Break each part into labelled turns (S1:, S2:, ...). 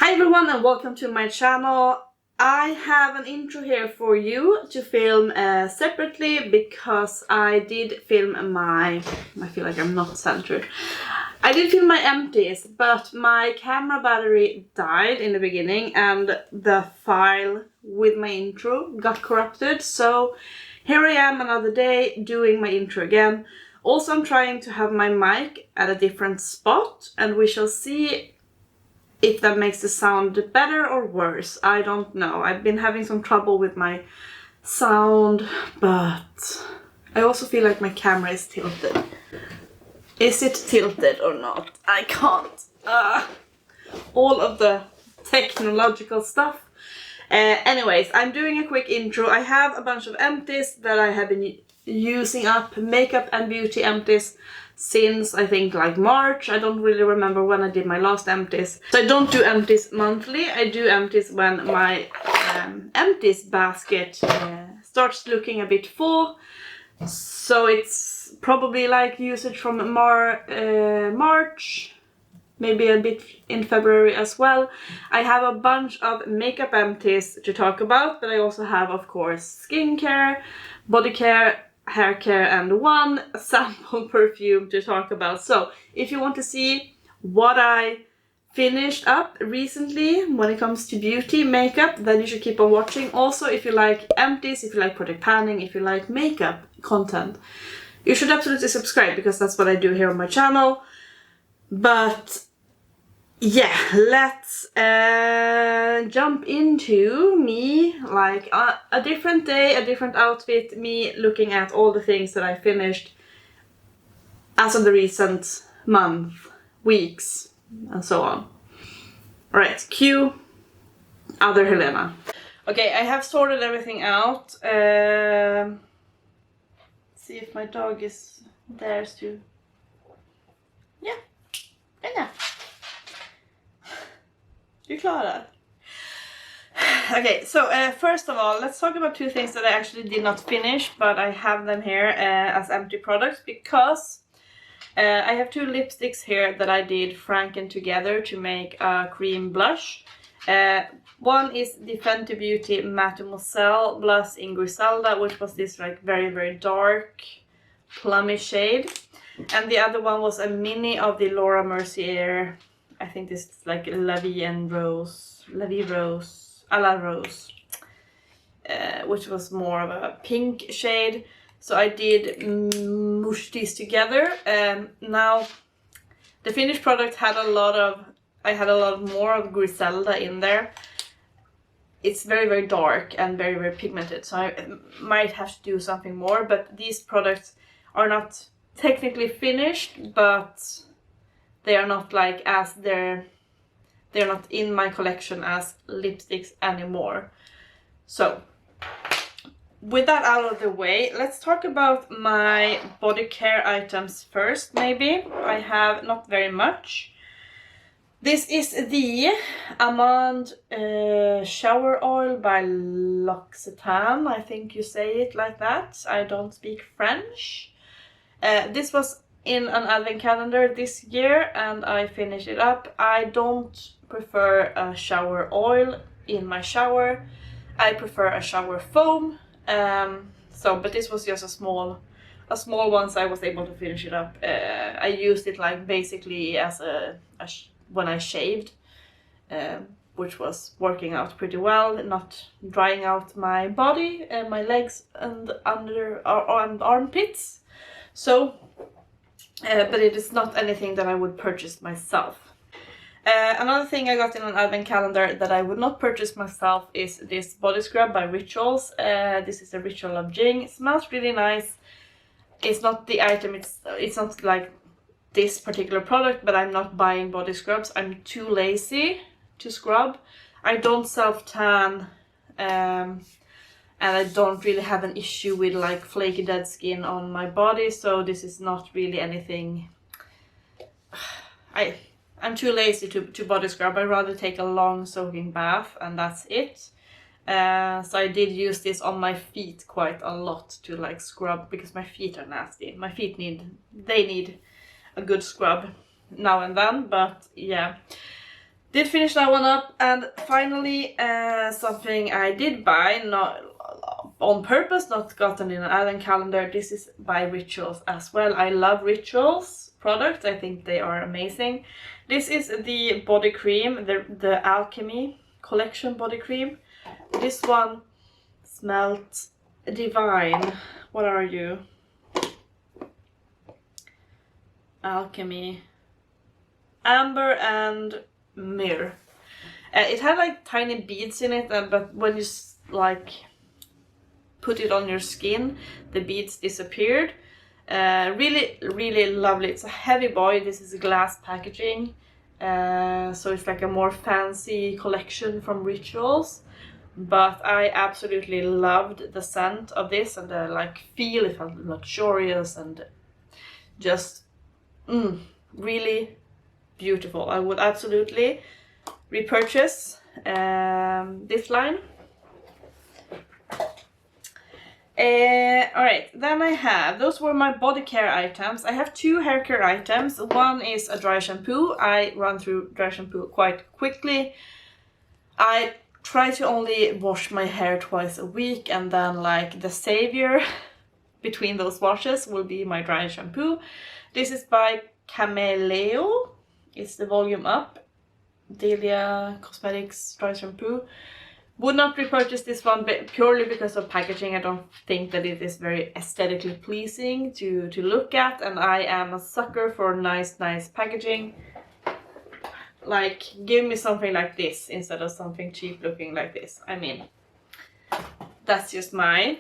S1: Hi everyone and welcome to my channel. I have an intro here for you to film separately because I did film my... I feel like I'm not centered. I did film my empties, but my camera battery died in the beginning and the file with my intro got corrupted. So here I am another day doing my intro again. Also I'm trying to have my mic at a different spot and we shall see if that makes the sound better or worse. I don't know. I've been having some trouble with my sound, but I also feel like my camera is tilted. Is it tilted or not? I can't. All of the technological stuff. Anyways, I'm doing a quick intro. I have a bunch of empties that I have been using up, makeup and beauty empties, since I think like March. I don't really remember when I did my last empties. So I don't do empties monthly. I do empties when my empties basket starts looking a bit full. So it's probably like usage from March, maybe a bit in February as well. I have a bunch of makeup empties to talk about, but I also have, of course, skincare, Bodycare, Haircare, and one sample perfume to talk about. So if you want to see what I finished up recently when it comes to beauty makeup, then you should keep on watching. Also, if you like empties, if you like product panning, if you like makeup content, you should absolutely subscribe because that's what I do here on my channel. But yeah, let's jump into me, like a different day, a different outfit, me looking at all the things that I finished as of the recent month, weeks, and so on. Alright, cue other Helena. Okay, I have sorted everything out. See if my dog is there too. Yeah, Helena. You klarar. Okay, so first of all, let's talk about two things that I actually did not finish, but I have them here as empty products because I have two lipsticks here that I did franken together to make a cream blush. One is the Fenty Beauty Mademoiselle Blush in Griselda, which was this like very dark plummy shade, and the other one was a mini of the Laura Mercier. I think this is like La Vie Rose, à la Rose, which was more of a pink shade. So I did mush these together. Now the finished product had a lot more of Griselda in there. It's very dark and very pigmented, so I might have to do something more. But these products are not technically finished, but they are not like as they're not in my collection as lipsticks anymore. So with that out of the way, let's talk about my body care items first. Maybe I have not very much. This is the Almond shower oil by L'Occitane. I think you say it like that. I don't speak French. This was in an advent calendar this year and I finished it up. I don't prefer a shower oil in my shower. I prefer a shower foam. But this was just a small one, so I was able to finish it up. I used it like basically as when I shaved, which was working out pretty well, not drying out my body, my legs and and armpits. So but it is not anything that I would purchase myself. Another thing I got in an advent calendar that I would not purchase myself is this body scrub by Rituals. This is a Ritual of Jing. It smells really nice. It's not the item, it's not like this particular product, but I'm not buying body scrubs. I'm too lazy to scrub. I don't self-tan, and I don't really have an issue with like flaky dead skin on my body, so this is not really anything. I'm too lazy to body scrub. I'd rather take a long soaking bath and that's it. So I did use this on my feet quite a lot to like scrub because my feet are nasty. My feet need a good scrub now and then, but yeah. Did finish that one up, and finally something I did buy, not on purpose, not gotten in an advent calendar. This is by Rituals as well. I love Rituals products. I think they are amazing. This is the body cream, the Alchemy collection body cream. This one smelled divine. What are you? Alchemy. Amber and myrrh. It had like tiny beads in it, but when you like put it on your skin, the beads disappeared. Really, really lovely. It's a heavy boy. This is glass packaging, so it's like a more fancy collection from Rituals. But I absolutely loved the scent of this and the like feel. It felt luxurious and just really beautiful. I would absolutely repurchase this line. Alright, then I have, those were my body care items. I have 2 hair care items. One is a dry shampoo. I run through dry shampoo quite quickly. I try to only wash my hair twice a week, and then like the savior between those washes will be my dry shampoo. This is by Camelia. It's the Volume Up Delia Cosmetics dry shampoo. Would not repurchase this one purely because of packaging. I don't think that it is very aesthetically pleasing to look at, and I am a sucker for nice packaging. Like, give me something like this instead of something cheap looking like this. I mean, that's just my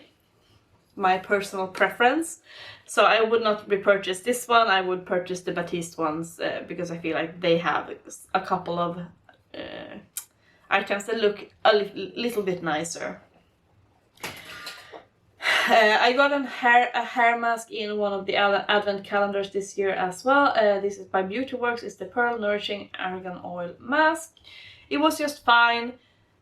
S1: personal preference. So I would not repurchase this one. I would purchase the Batiste ones because I feel like they have a couple of items that look a little bit nicer. I got a hair mask in one of the advent calendars this year as well. This is by Beauty Works. It's the Pearl Nourishing Argan Oil Mask. It was just fine.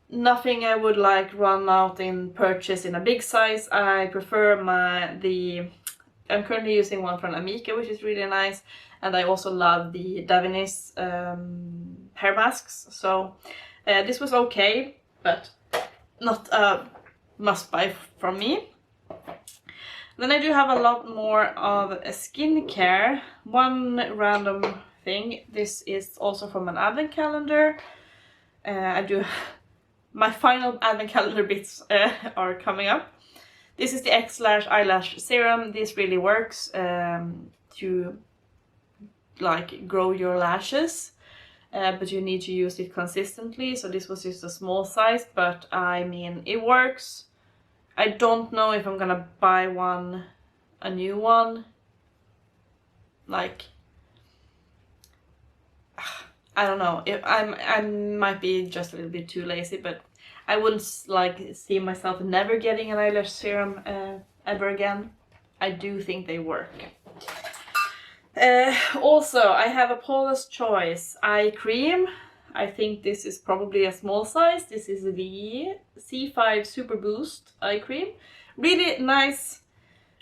S1: Nothing I would like run out in purchase in a big size. I prefer I'm currently using one from Amika, which is really nice, and I also love the Davinis hair masks. So this was okay, but not a must buy from me. Then I do have a lot more of skincare. One random thing. This is also from an advent calendar. My final advent calendar bits are coming up. This is the XLASH Eyelash Serum. This really works to like grow your lashes, but you need to use it consistently. So this was just a small size, but I mean, it works. I don't know if I'm gonna buy a new one. Like, I don't know. If I might be just a little bit too lazy, but I wouldn't like see myself never getting an eyelash serum ever again. I do think they work. Also, I have a Paula's Choice eye cream. I think this is probably a small size. This is the C5 Super Boost eye cream. Really nice.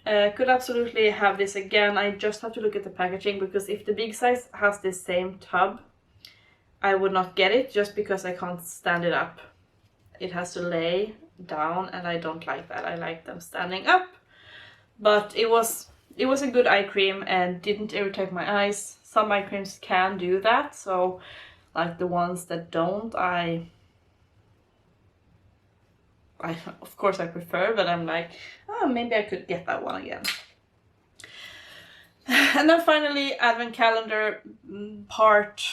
S1: Could absolutely have this again. I just have to look at the packaging, because if the big size has the same tub, I would not get it just because I can't stand it up. It has to lay down, and I don't like that. I like them standing up. But it was a good eye cream and didn't irritate my eyes. Some eye creams can do that, so like the ones that don't, I of course I prefer, but I'm like, oh, maybe I could get that one again. And then finally, advent calendar part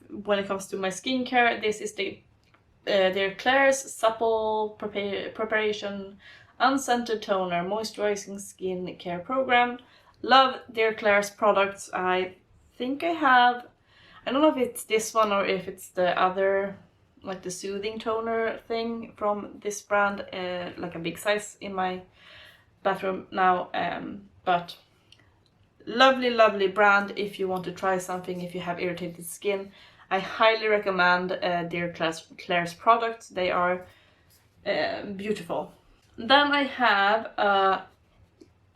S1: when it comes to my skincare. This is their Klairs Supple Preparation Unscented Toner Moisturizing Skin Care Program. Love their Klairs products. I think I have, I don't know if it's this one or if it's the other, like the soothing toner thing from this brand, like a big size in my bathroom now. But lovely brand if you want to try something, if you have irritated skin. I highly recommend their Klairs products. They are beautiful. Then I have a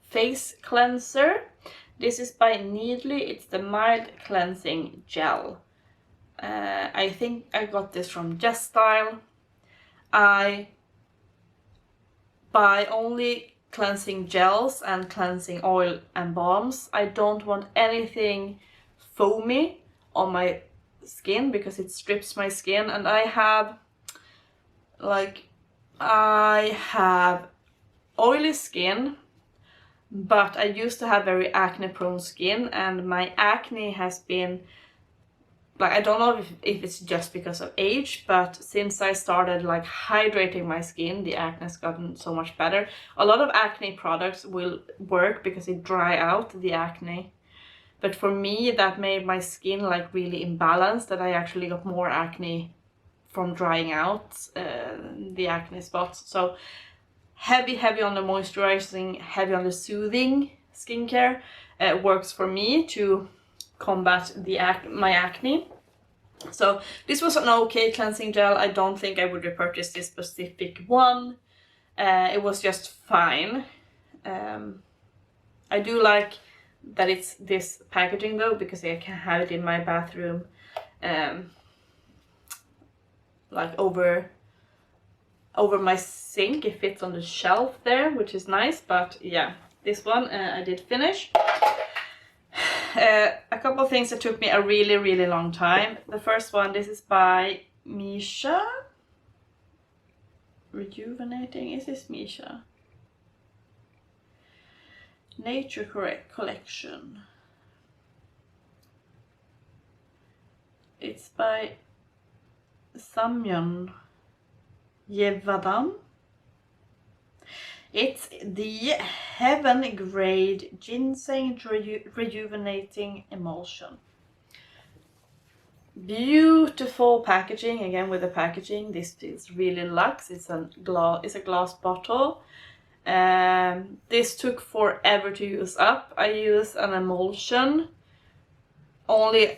S1: face cleanser. This is by Needly. It's the Mild Cleansing Gel. I think I got this from Just Style. I buy only cleansing gels and cleansing oil and balms. I don't want anything foamy on my skin because it strips my skin, and I have oily skin, but I used to have very acne prone skin, and my acne has been like, I don't know if it's just because of age, but since I started like hydrating my skin, the acne has gotten so much better. A lot of acne products will work because it dry out the acne, but for me that made my skin like really imbalanced, that I actually got more acne from drying out the acne spots. So heavy on the moisturizing, heavy on the soothing skincare works for me to combat my acne. So this was an okay cleansing gel. I don't think I would repurchase this specific one. It was just fine. I do like that it's this packaging though, because I can have it in my bathroom like over my sink. It fits on the shelf there, which is nice. But yeah, this one I did finish. A couple of things that took me a really long time. The first one, this is by Misha. Rejuvenating, is this Misha? Nature Correct Collection. It's by Camelia Yehwadam. It's the Heaven Grade Ginseng Rejuvenating Emulsion. Beautiful packaging, again with the packaging. This feels really luxe. It's a glass bottle. This took forever to use up. I use an emulsion only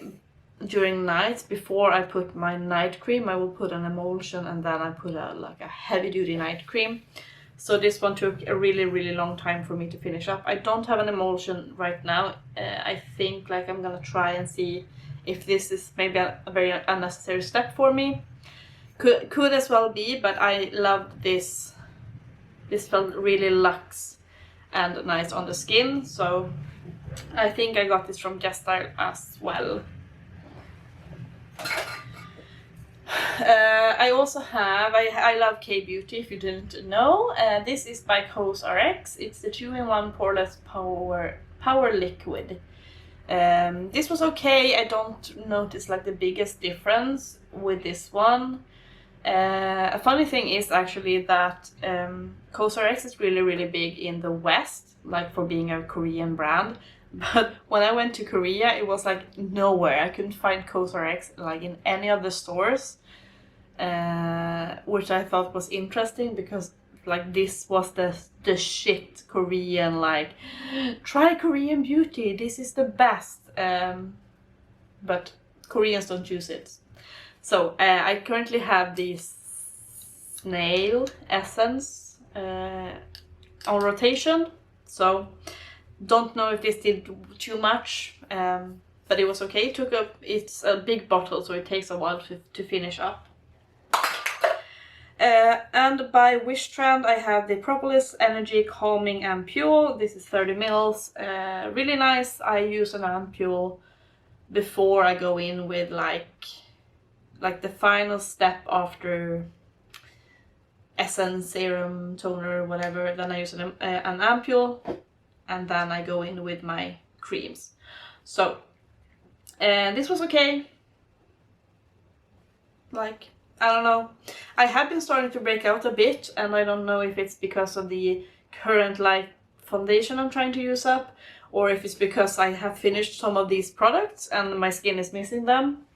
S1: during nights. Before I put my night cream, I will put an emulsion and then I put a heavy duty night cream. So this one took a really long time for me to finish up. I don't have an emulsion right now. I think like I'm gonna try and see if this is maybe a very unnecessary step for me. Could as well be, but I loved this. This felt really luxe and nice on the skin, so I think I got this from Just Style as well. I also have, I love K-Beauty, if you didn't know. This is by COSRX. It's the 2-in-1 Poreless Power Liquid. This was okay. I don't notice like the biggest difference with this one. A funny thing is actually that COSRX is really big in the West, like for being a Korean brand. But when I went to Korea, it was like nowhere. I couldn't find COSRX like in any of the stores, which I thought was interesting because like this was the shit Korean, like try Korean beauty, this is the best. But Koreans don't use it. So I currently have this snail essence on rotation. So don't know if this did too much, but it was okay. It's a big bottle, so it takes a while to finish up. And by Wishtrend, I have the Propolis Energy Calming Ampule. This is 30 mils. Really nice. I use an ampule before I go in with like the final step after essence, serum, toner, whatever. Then I use an ampule, and then I go in with my creams. So this was okay. Like, I don't know. I have been starting to break out a bit, and I don't know if it's because of the current like foundation I'm trying to use up, or if it's because I have finished some of these products and my skin is missing them.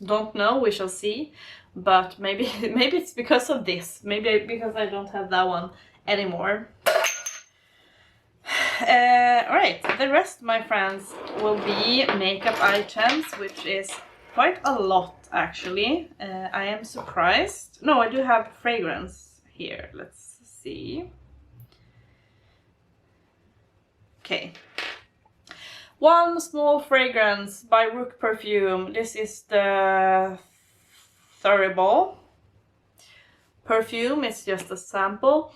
S1: Don't know, we shall see. But maybe it's because of this. Maybe because I don't have that one anymore. Alright, the rest, my friends, will be makeup items, which is quite a lot actually. I am surprised. No, I do have fragrance here. Let's see. Okay. One small fragrance by Rook Perfume. This is the Thurible perfume. It's just a sample.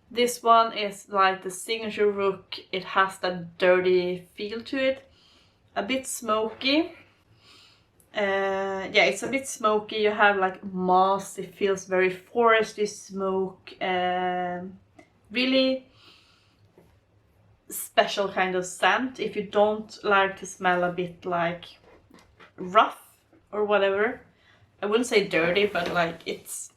S1: This one is like the signature Rook. It has that dirty feel to it. A bit smoky. Yeah, it's a bit smoky. You have like moss. It feels very foresty smoke. Really special kind of scent. If you don't like to smell a bit like rough or whatever, I wouldn't say dirty, but like it's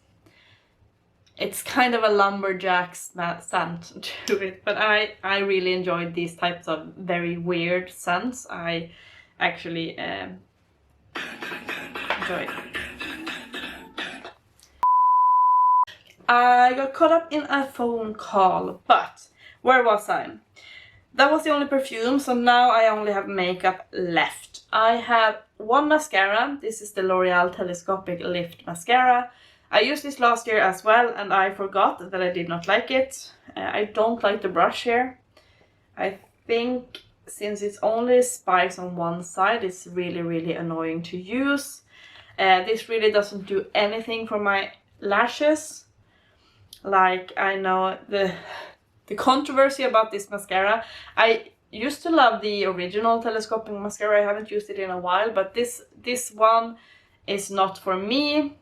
S1: kind of a lumberjack scent to it. But I really enjoyed these types of very weird scents. I actually enjoy it. I got caught up in a phone call, but where was I? That was the only perfume, so now I only have makeup left. I have one mascara. This is the L'Oreal Telescopic Lift Mascara. I used this last year as well, and I forgot that I did not like it. I don't like the brush here. I think since it's only spikes on one side, it's really annoying to use. This really doesn't do anything for my lashes. Like, I know the controversy about this mascara. I used to love the original telescopic mascara. I haven't used it in a while, but this one is not for me.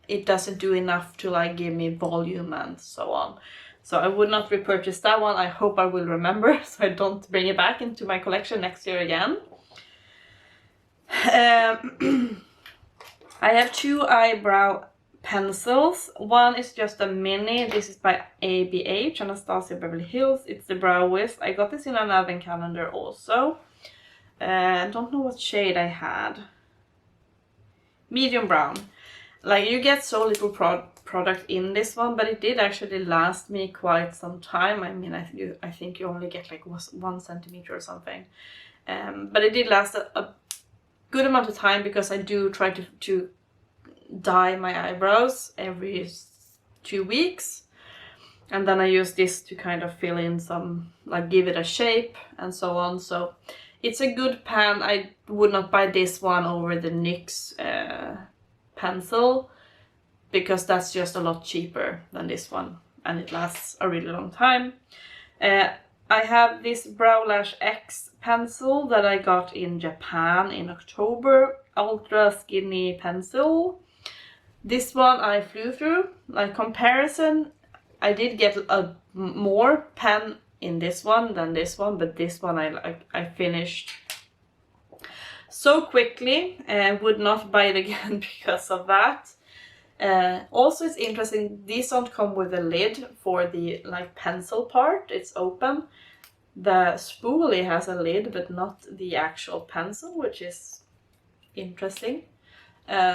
S1: It doesn't do enough to like give me volume and so on. So I would not repurchase that one. I hope I will remember so I don't bring it back into my collection next year again. I have two eyebrow pencils. One is just a mini. This is by ABH, Anastasia Beverly Hills. It's the Brow Wiz. I got this in an advent calendar also. I don't know what shade I had. Medium brown. Like, you get so little product in this one, but it did actually last me quite some time. I mean, I think you only get like 1 centimeter or something. But it did last a good amount of time because I do try to dye my eyebrows every 2 weeks, and then I use this to kind of fill in some, like give it a shape and so on. So it's a good pen. I would not buy this one over the NYX pencil because that's just a lot cheaper than this one and it lasts a really long time. I have this Brow Lash X pencil that I got in Japan in October. Ultra skinny pencil. This one I flew through. Like, comparison, I did get a more pen in this one than this one, but this one I finished so quickly. Would not buy it again because of that. Also, it's interesting, these don't come with a lid for the like pencil part. It's open. The spoolie has a lid, but not the actual pencil, which is interesting.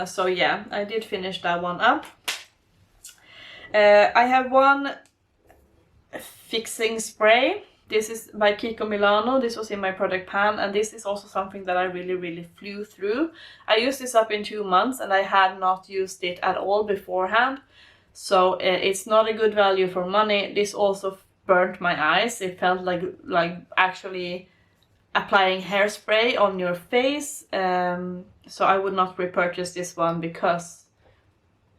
S1: So yeah, I did finish that one up. I have one fixing spray. This is by Kiko Milano. This was in my product pan, and this is also something that I really flew through. I used this up in 2 months and I had not used it at all beforehand. So it's not a good value for money. This also burnt my eyes. It felt like actually applying hairspray on your face. So I would not repurchase this one because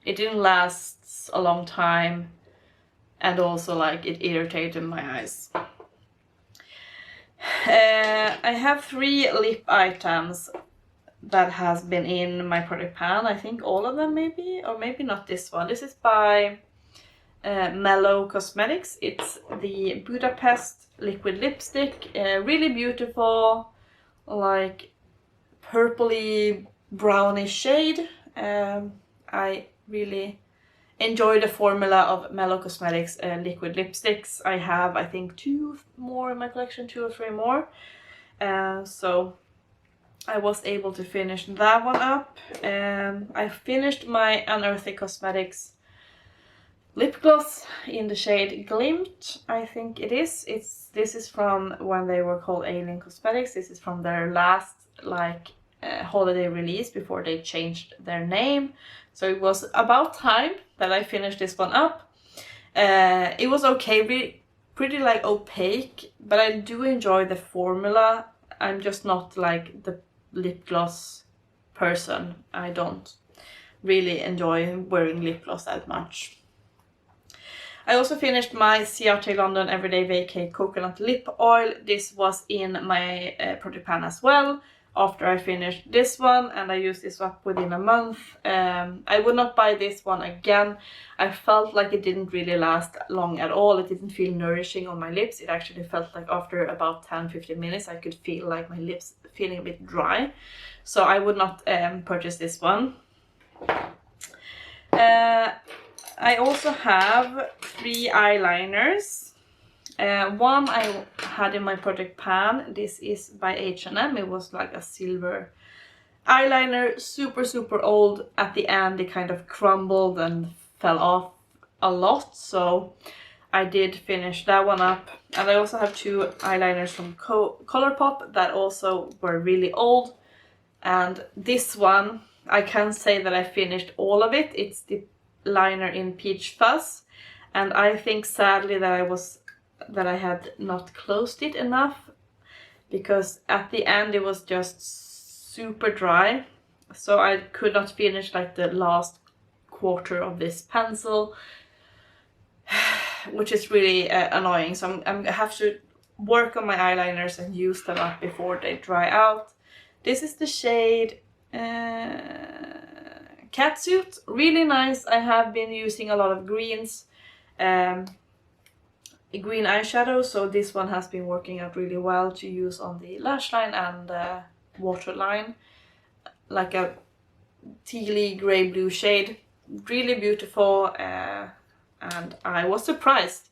S1: it didn't last a long time, and also like it irritated my eyes. I have 3 lip items that has been in my product pan. I think all of them maybe, or maybe not this one. This is by Mellow Cosmetics. It's the Budapest liquid lipstick. Really beautiful, like purpley brownish shade. I really enjoy the formula of Mellow Cosmetics liquid lipsticks. I have, I think, 2 more in my collection, 2 or 3 more. So I was able to finish that one up. I finished my Unearthly Cosmetics lip gloss in the shade Glimt, I think it is. This is from when they were called Alien Cosmetics. This is from their last holiday release before they changed their name. So it was about time that I finished this one up. It was okay. pretty like opaque, but I do enjoy the formula. I'm just not like the lip gloss person. I don't really enjoy wearing lip gloss that much. I also finished my Ciate Everyday Vacay Coconut Lip Oil. This was in my project pan as well after I finished this one, and I used this up within a month. I would not buy this one again. I felt like it didn't really last long at all. It didn't feel nourishing on my lips. It actually felt like after about 10-15 minutes I could feel like my lips feeling a bit dry. So I would not purchase this one. I also have 3 eyeliners. One I had in my project pan. This is by H&M. It was like a silver eyeliner, super old. At the end it kind of crumbled and fell off a lot, so I did finish that one up. And I also have 2 eyeliners from Colorpop that also were really old. And this one, I can say that I finished all of it. It's the liner in Peach Fuzz, and I think sadly that I had not closed it enough, because at the end it was just super dry, so I could not finish like the last quarter of this pencil, which is really annoying. So I have to work on my eyeliners and use them up before they dry out. This is the shade Catsuit, really nice. I have been using a lot of greens, green eyeshadow, so this one has been working out really well to use on the lash line and waterline, like a tealy grey blue shade. Really beautiful, and I was surprised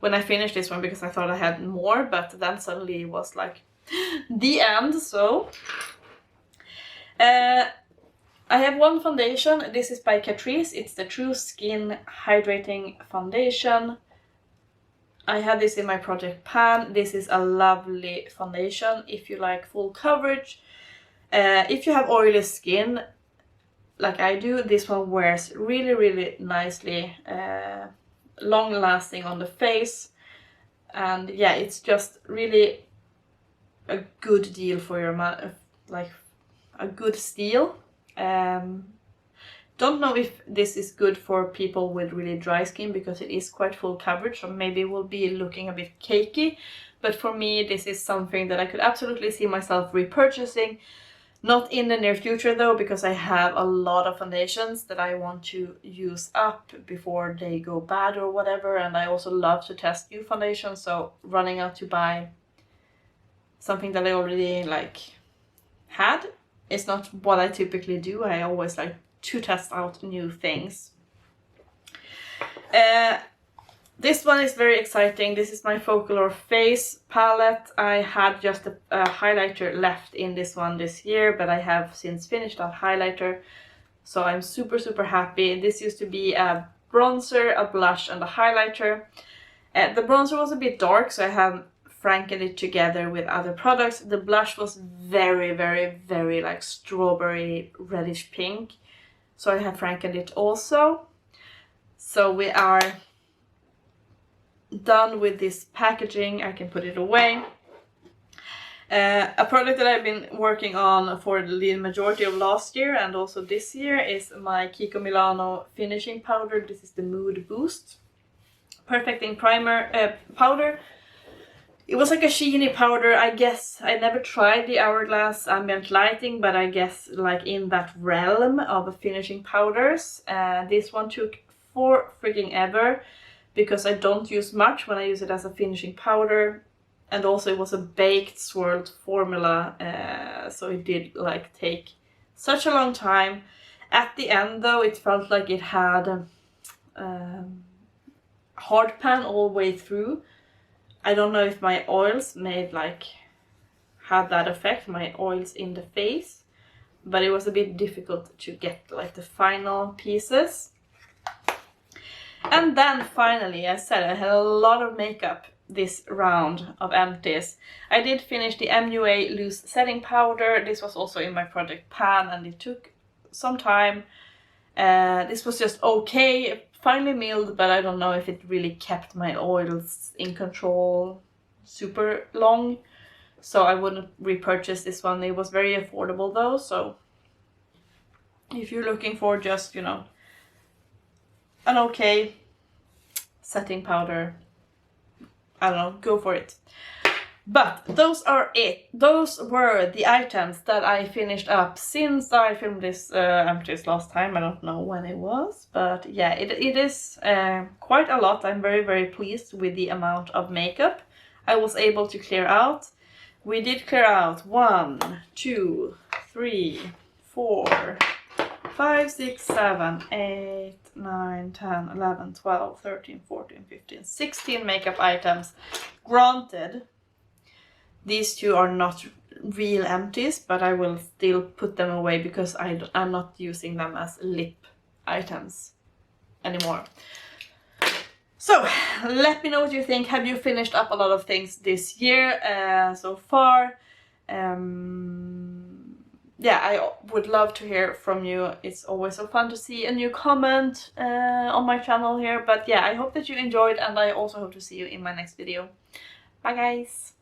S1: when I finished this one because I thought I had more, but then suddenly it was like the end. So I have one foundation. This is by Catrice. It's the True Skin Hydrating Foundation. I have this in my project pan. This is a lovely foundation if you like full coverage. If you have oily skin, like I do, this one wears really nicely, long lasting on the face. And yeah, it's just really a good deal for your like a good steal. Don't know if this is good for people with really dry skin because it is quite full coverage, so maybe it will be looking a bit cakey, but for me this is something that I could absolutely see myself repurchasing. Not in the near future though, because I have a lot of foundations that I want to use up before they go bad or whatever, and I also love to test new foundations, so running out to buy something that I already like had is not what I typically do. I always like to test out new things. This one is very exciting. This is my Folklore Face palette. I had just a highlighter left in this one this year, but I have since finished that highlighter, so I'm super happy. This used to be a bronzer, a blush, and a highlighter. The bronzer was a bit dark, so I have frankened it together with other products. The blush was very like strawberry reddish pink, so I have frankened it also. So we are done with this packaging. I can put it away. A product that I've been working on for the majority of last year and also this year is my Kiko Milano finishing powder. This is the Mood Boost Perfecting Primer powder. It was like a sheeny powder. I guess I never tried the Hourglass Ambient Lighting, but I guess like in that realm of finishing powders. This one took forever because I don't use much when I use it as a finishing powder, and also it was a baked swirled formula, so it did like take such a long time. At the end though, it felt like it had hard pan all the way through. I don't know if my oils had that effect, my oils in the face, but it was a bit difficult to get like the final pieces. And then finally, I said I had a lot of makeup this round of empties. I did finish the MUA Loose setting powder. This was also in my project pan and it took some time. This was just okay finely milled, but I don't know if it really kept my oils in control super long. So I wouldn't repurchase this one. It was very affordable though, so if you're looking for just, you know, an okay setting powder, I don't know, go for it. But those are it. Those were the items that I finished up since I filmed this empties last time. I don't know when it was, but yeah, it is quite a lot. I'm very, very pleased with the amount of makeup I was able to clear out. We did clear out 1, 2, 3, 4, 5, 6, 7, 8, 9, 10, 11, 12, 13, 14, 15, 16 makeup items. Granted, these two are not real empties, but I will still put them away because I'm not using them as lip items anymore. So, let me know what you think. Have you finished up a lot of things this year so far? Yeah, I would love to hear from you. It's always so fun to see a new comment on my channel here. But yeah, I hope that you enjoyed, and I also hope to see you in my next video. Bye guys!